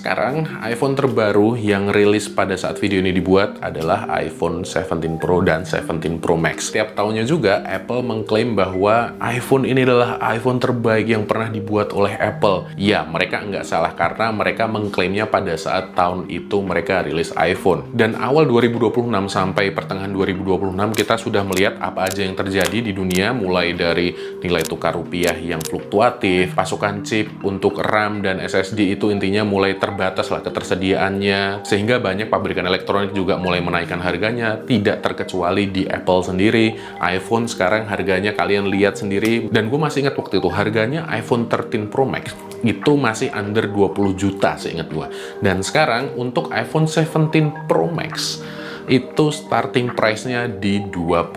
sekarang iPhone terbaru yang rilis pada saat video ini dibuat adalah iPhone 17 Pro dan 17 Pro Max. Setiap tahunnya juga Apple mengklaim bahwa iPhone ini adalah iPhone terbaik yang pernah dibuat oleh Apple. Ya, mereka nggak salah karena mereka mengklaimnya pada saat tahun itu mereka rilis iPhone. Dan awal 2026 sampai pertengahan 2026 kita sudah melihat apa aja yang terjadi di dunia, mulai dari nilai tukar rupiah yang fluktuatif, pasokan chip untuk RAM dan SSD itu intinya mulai terbatas lah ketersediaannya, sehingga banyak pabrikan elektronik juga mulai menaikkan harganya, tidak terkecuali di Apple sendiri. iPhone sekarang harganya kalian lihat sendiri, dan gue masih ingat waktu itu harganya iPhone 13 Pro Max itu masih under 20 juta seingat gue. Dan sekarang untuk iPhone 17 Pro Max itu starting price-nya di 25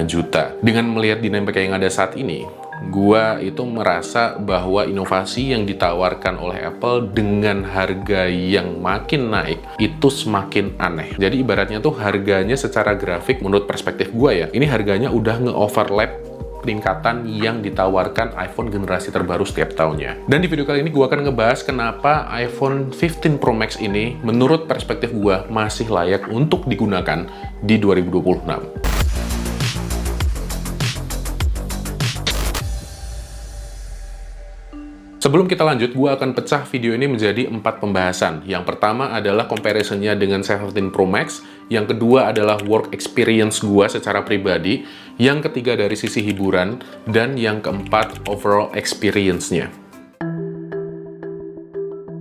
juta. Dengan melihat dinamika yang ada saat ini, gua itu merasa bahwa inovasi yang ditawarkan oleh Apple dengan harga yang makin naik itu semakin aneh. Jadi ibaratnya tuh harganya secara grafik menurut perspektif gua ya, ini harganya udah nge-overlap peningkatan yang ditawarkan iPhone generasi terbaru setiap tahunnya. Dan di video kali ini gua akan ngebahas kenapa iPhone 15 Pro Max ini menurut perspektif gua masih layak untuk digunakan di 2026. Sebelum kita lanjut, gue akan pecah video ini menjadi 4 pembahasan. Yang pertama adalah comparison-nya dengan 17 Pro Max, yang kedua adalah work experience gue secara pribadi, yang ketiga dari sisi hiburan, dan yang keempat overall experience-nya.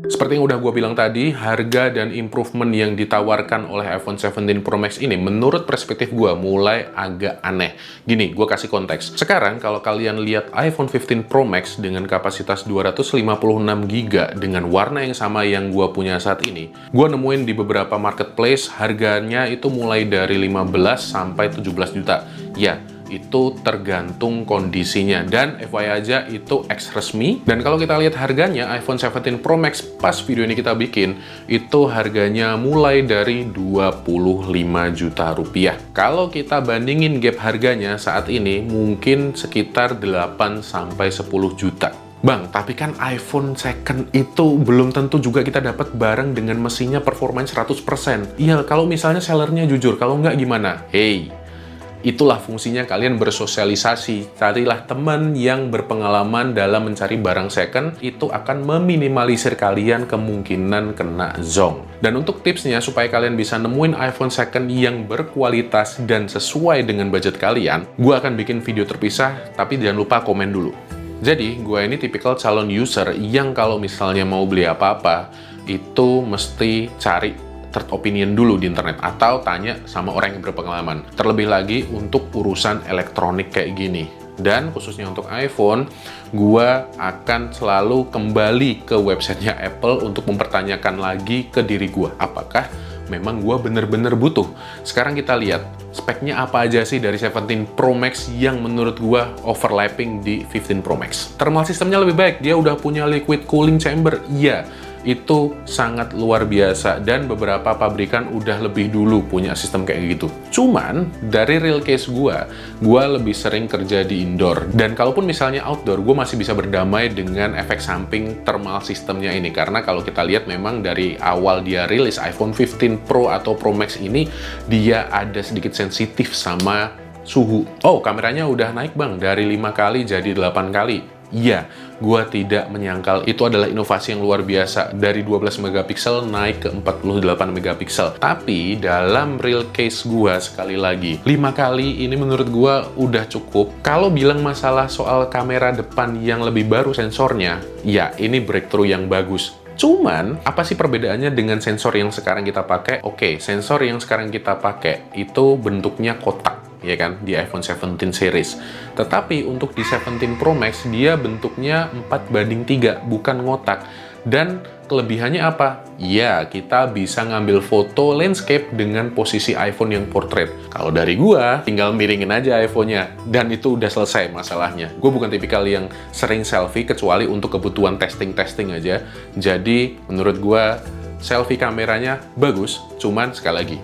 Seperti yang udah gue bilang tadi, harga dan improvement yang ditawarkan oleh iPhone 17 Pro Max ini menurut perspektif gue mulai agak aneh. Gini, gue kasih konteks. Sekarang kalau kalian lihat iPhone 15 Pro Max dengan kapasitas 256GB dengan warna yang sama yang gue punya saat ini, gue nemuin di beberapa marketplace harganya itu mulai dari 15 sampai 17 juta. Ya, itu tergantung kondisinya, dan FYI aja itu X resmi. Dan kalau kita lihat harganya, iPhone 17 Pro Max pas video ini kita bikin itu harganya mulai dari 25 juta rupiah. Kalau kita bandingin gap harganya saat ini mungkin sekitar 8 sampai 10 juta. Bang, tapi kan iPhone second itu belum tentu juga kita dapat bareng dengan mesinnya performanya 100%. Iya, kalau misalnya sellernya jujur, kalau nggak gimana? Hey, itulah fungsinya kalian bersosialisasi. Carilah teman yang berpengalaman dalam mencari barang second, itu akan meminimalisir kalian kemungkinan kena zonk. Dan untuk tipsnya, supaya kalian bisa nemuin iPhone second yang berkualitas dan sesuai dengan budget kalian, gue akan bikin video terpisah, tapi jangan lupa komen dulu. Jadi, gue ini tipikal calon user yang kalau misalnya mau beli apa-apa, itu mesti cari third opinion dulu di internet, atau tanya sama orang yang berpengalaman. Terlebih lagi untuk urusan elektronik kayak gini. Dan khususnya untuk iPhone, gua akan selalu kembali ke websitenya Apple untuk mempertanyakan lagi ke diri gua, apakah memang gua bener-bener butuh. Sekarang kita lihat, speknya apa aja sih dari 17 Pro Max yang menurut gua overlapping di 15 Pro Max. Thermal sistemnya lebih baik, dia udah punya liquid cooling chamber, iya. Itu sangat luar biasa, dan beberapa pabrikan udah lebih dulu punya sistem kayak gitu. Cuman, dari real case gua lebih sering kerja di indoor. Dan kalaupun misalnya outdoor, gua masih bisa berdamai dengan efek samping thermal sistemnya ini. Karena kalau kita lihat memang dari awal dia rilis iPhone 15 Pro atau Pro Max ini, dia ada sedikit sensitif sama suhu. Oh, kameranya udah naik bang, dari 5 kali jadi 8 kali. Iya, gua tidak menyangkal itu adalah inovasi yang luar biasa, dari 12 megapiksel naik ke 48 megapiksel. Tapi dalam real case gua, sekali lagi, 5 kali ini menurut gua udah cukup. Kalau bilang masalah soal kamera depan yang lebih baru sensornya, ya ini breakthrough yang bagus. Cuman, apa sih perbedaannya dengan sensor yang sekarang kita pakai? Oke, sensor yang sekarang kita pakai itu bentuknya kotak, ya kan, di iPhone 17 series. Tetapi untuk di 17 Pro Max, dia bentuknya 4:3, bukan ngotak. Dan kelebihannya apa? Ya, kita bisa ngambil foto landscape dengan posisi iPhone yang portrait. Kalau dari gua, tinggal miringin aja iPhone-nya, dan itu udah selesai masalahnya. Gua bukan tipikal yang sering selfie, kecuali untuk kebutuhan testing-testing aja. Jadi, menurut gua, selfie kameranya bagus, cuman sekali lagi,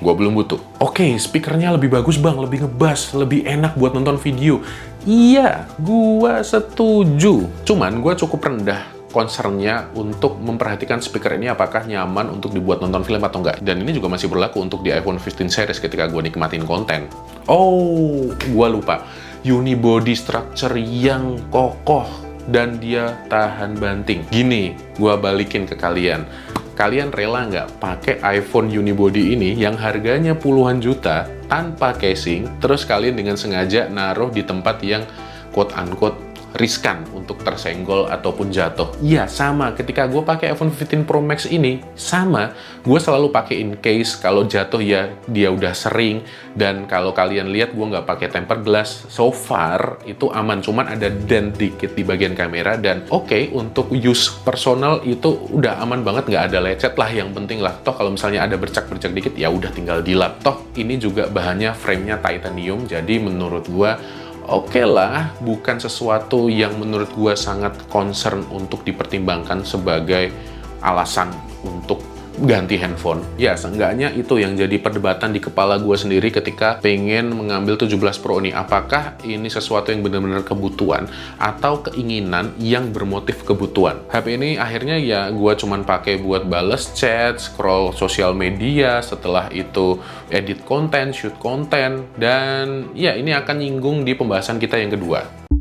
gua belum butuh. Oke, speakernya lebih bagus bang, lebih ngebass, lebih enak buat nonton video. Iya, gua setuju. Cuman gua cukup rendah concernnya untuk memperhatikan speaker ini apakah nyaman untuk dibuat nonton film atau enggak. Dan ini juga masih berlaku untuk di iPhone 15 series ketika gue nikmatin konten. Oh, gue lupa. Unibody structure yang kokoh dan dia tahan banting. Gini, gue balikin ke kalian. Kalian rela nggak pakai iPhone Unibody ini yang harganya puluhan juta tanpa casing, terus kalian dengan sengaja naruh di tempat yang quote-unquote riskan untuk tersenggol ataupun jatuh? Iya, sama. Ketika gue pakai iPhone 15 Pro Max ini, sama. Gue selalu pakai in case. Kalau jatuh ya dia udah sering. Dan kalau kalian lihat, gue nggak pakai tempered glass. So far, itu aman. Cuman ada dent dikit di bagian kamera. Dan oke, untuk use personal itu udah aman banget. Nggak ada lecet lah, yang penting lah. Toh kalau misalnya ada bercak-bercak dikit, ya udah tinggal dilap. Toh ini juga bahannya, framenya titanium. Jadi menurut gue, oke lah, bukan sesuatu yang menurut gue sangat concern untuk dipertimbangkan sebagai alasan untuk ganti handphone. Ya, seenggaknya itu yang jadi perdebatan di kepala gue sendiri ketika pengen mengambil 17 Pro ini. Apakah ini sesuatu yang benar-benar kebutuhan atau keinginan yang bermotif kebutuhan? HP ini akhirnya ya gue cuman pakai buat bales chat, scroll sosial media, setelah itu edit konten, shoot konten, dan ya ini akan nyinggung di pembahasan kita yang kedua.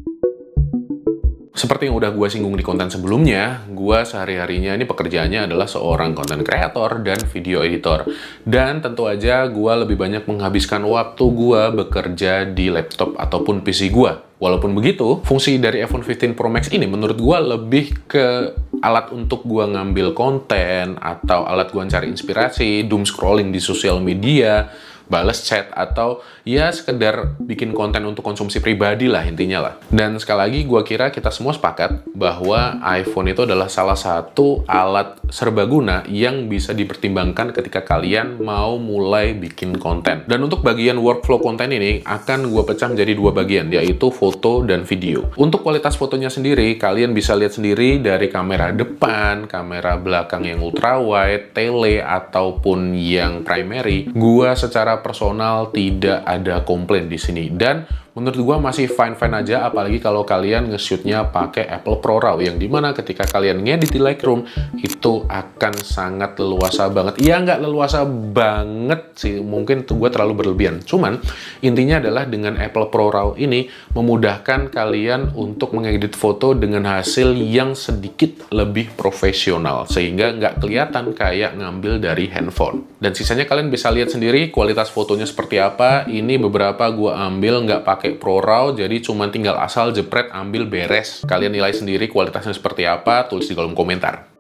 Seperti yang udah gue singgung di konten sebelumnya, gue sehari-harinya ini pekerjaannya adalah seorang content creator dan video editor. Dan tentu aja gue lebih banyak menghabiskan waktu gue bekerja di laptop ataupun PC gue. Walaupun begitu, fungsi dari iPhone 15 Pro Max ini menurut gue lebih ke alat untuk gue ngambil konten, atau alat gue cari inspirasi, doom scrolling di sosial media, bales chat, atau ya sekedar bikin konten untuk konsumsi pribadi lah intinya lah. Dan sekali lagi gue kira kita semua sepakat bahwa iPhone itu adalah salah satu alat serbaguna yang bisa dipertimbangkan ketika kalian mau mulai bikin konten. Dan untuk bagian workflow konten ini akan gue pecah menjadi dua bagian, yaitu foto dan video. Untuk kualitas fotonya sendiri, kalian bisa lihat sendiri dari kamera depan, kamera belakang yang ultra wide, tele, ataupun yang primary. Gue secara personal tidak ada komplain di sini, dan menurut gua masih fine-fine aja, apalagi kalau kalian nge-shootnya pakai Apple ProRAW, yang dimana ketika kalian ngedit di Lightroom itu akan sangat leluasa banget. Ya nggak leluasa banget sih, mungkin tuh gua terlalu berlebihan. Cuman intinya adalah dengan Apple ProRAW ini memudahkan kalian untuk mengedit foto dengan hasil yang sedikit lebih profesional, sehingga nggak kelihatan kayak ngambil dari handphone. Dan sisanya kalian bisa lihat sendiri kualitas fotonya seperti apa. Ini beberapa gua ambil nggak pakai ProRAW, jadi cuma tinggal asal jepret, ambil, beres. Kalian nilai sendiri kualitasnya seperti apa, tulis di kolom komentar.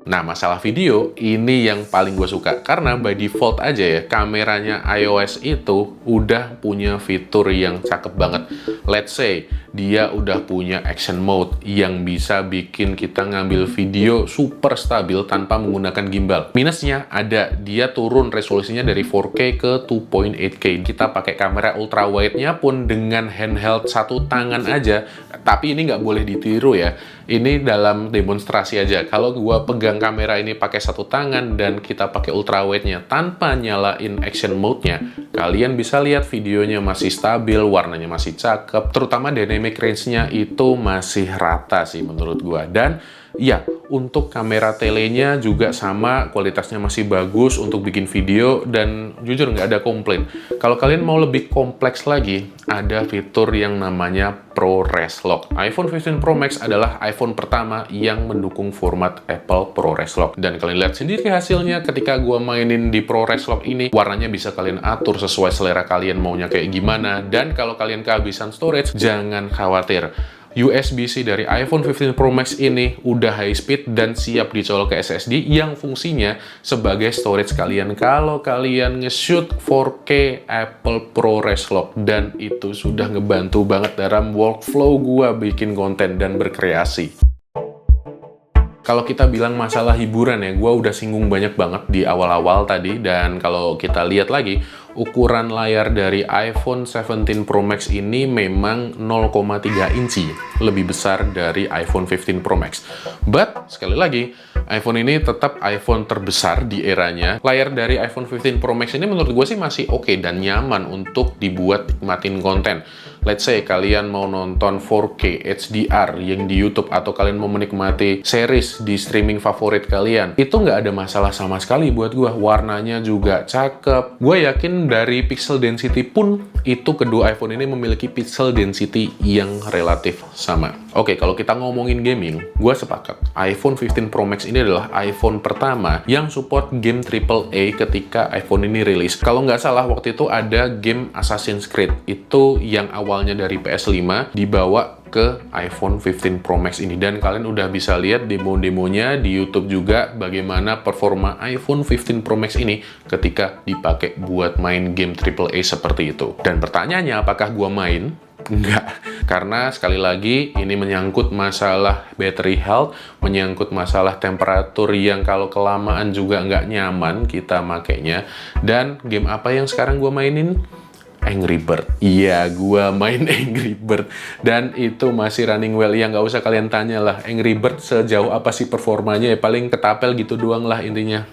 Nah, masalah video, ini yang paling gue suka. Karena by default aja ya, kameranya iOS itu udah punya fitur yang cakep banget. Let's say, dia udah punya action mode yang bisa bikin kita ngambil video super stabil tanpa menggunakan gimbal. Minusnya ada, dia turun resolusinya dari 4K ke 2.8K. Kita pakai kamera ultra wide-nya pun dengan handheld satu tangan aja. Tapi ini nggak boleh ditiru ya. Ini dalam demonstrasi aja. Kalau gua pegang kamera ini pakai satu tangan dan kita pakai ultra wide-nya tanpa nyalain action mode-nya, kalian bisa lihat videonya masih stabil, warnanya masih cakep, terutama dynamic range-nya itu masih rata sih menurut gua. Dan ya, untuk kamera telenya juga sama, kualitasnya masih bagus untuk bikin video, dan jujur nggak ada komplain. Kalau kalian mau lebih kompleks lagi, ada fitur yang namanya ProRes Lock. iPhone 15 Pro Max adalah iPhone pertama yang mendukung format Apple ProRes Lock. Dan kalian lihat sendiri hasilnya ketika gua mainin di ProRes Lock ini, warnanya bisa kalian atur sesuai selera kalian maunya kayak gimana. Dan kalau kalian kehabisan storage, jangan khawatir. USB-C dari iPhone 15 Pro Max ini udah high speed dan siap dicolok ke SSD yang fungsinya sebagai storage kalian kalau kalian nge-shoot 4K Apple ProRes Lock. Dan itu sudah ngebantu banget dalam workflow gua bikin konten dan berkreasi. Kalau kita bilang masalah hiburan ya, gue udah singgung banyak banget di awal-awal tadi, dan kalau kita lihat lagi, ukuran layar dari iPhone 17 Pro Max ini memang 0,3 inci, lebih besar dari iPhone 15 Pro Max. But, sekali lagi, iPhone ini tetap iPhone terbesar di eranya. Layar dari iPhone 15 Pro Max ini menurut gue sih masih oke dan nyaman untuk dibuat nikmatin konten. Let's say kalian mau nonton 4K HDR yang di YouTube, atau kalian mau menikmati series di streaming favorit kalian, itu nggak ada masalah sama sekali buat gue. Warnanya juga cakep. Gue yakin dari pixel density pun, itu kedua iPhone ini memiliki pixel density yang relatif sama. Oke, kalau kita ngomongin gaming, gue sepakat. iPhone 15 Pro Max ini adalah iPhone pertama yang support game AAA ketika iPhone ini rilis. Kalau nggak salah, waktu itu ada game Assassin's Creed. Itu yang awalnya dari PS5 dibawa ke iPhone 15 Pro Max ini, dan kalian udah bisa lihat demo-demonya di YouTube juga bagaimana performa iPhone 15 Pro Max ini ketika dipakai buat main game AAA seperti itu. Dan pertanyaannya, apakah gua main? Enggak, karena sekali lagi ini menyangkut masalah battery health, menyangkut masalah temperatur yang kalau kelamaan juga nggak nyaman kita makainya. Dan game apa yang sekarang gua mainin? Angry Bird. Iya, gua main Angry Bird. Dan itu masih running well. Ya, nggak usah kalian tanya lah, Angry Bird sejauh apa sih performanya, ya paling ketapel gitu doang lah intinya.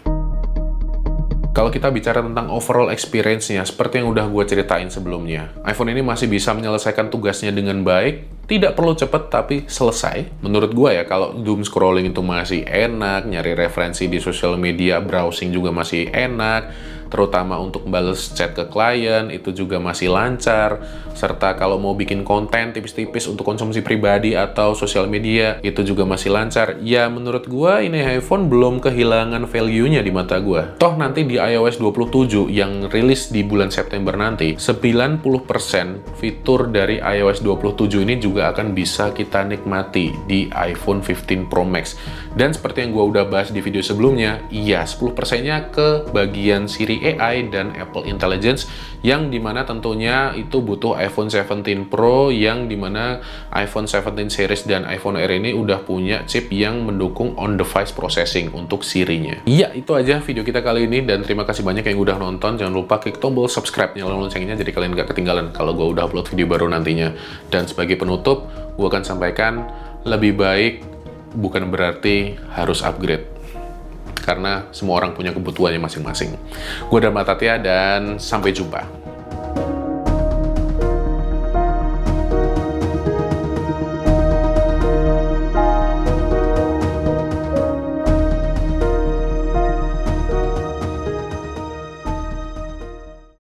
Kalau kita bicara tentang overall experience-nya, seperti yang udah gue ceritain sebelumnya, iPhone ini masih bisa menyelesaikan tugasnya dengan baik. Tidak perlu cepet, tapi selesai. Menurut gue ya, kalau doom scrolling itu masih enak, nyari referensi di sosial media, browsing juga masih enak, terutama untuk bales chat ke klien, itu juga masih lancar. Serta kalau mau bikin konten tipis-tipis untuk konsumsi pribadi atau sosial media, itu juga masih lancar. Ya, menurut gue ini iPhone belum kehilangan value-nya di mata gue. Toh nanti di iOS 27 yang rilis di bulan September nanti, 90% fitur dari iOS 27 ini juga akan bisa kita nikmati di iPhone 15 Pro Max. Dan seperti yang gue udah bahas di video sebelumnya, iya 10%-nya ke bagian Siri AI dan Apple Intelligence, yang dimana tentunya itu butuh iPhone 17 Pro, yang dimana iPhone 17 series dan iPhone Air ini udah punya chip yang mendukung on-device processing untuk Siri-nya. Iya, itu aja video kita kali ini, dan terima kasih banyak yang udah nonton. Jangan lupa klik tombol subscribe, nyalain loncengnya jadi kalian gak ketinggalan kalau gue udah upload video baru nantinya. Dan sebagai penutup, gue akan sampaikan, lebih baik bukan berarti harus upgrade, karena semua orang punya kebutuhannya masing-masing. Gue Dharma Tatya, dan sampai jumpa.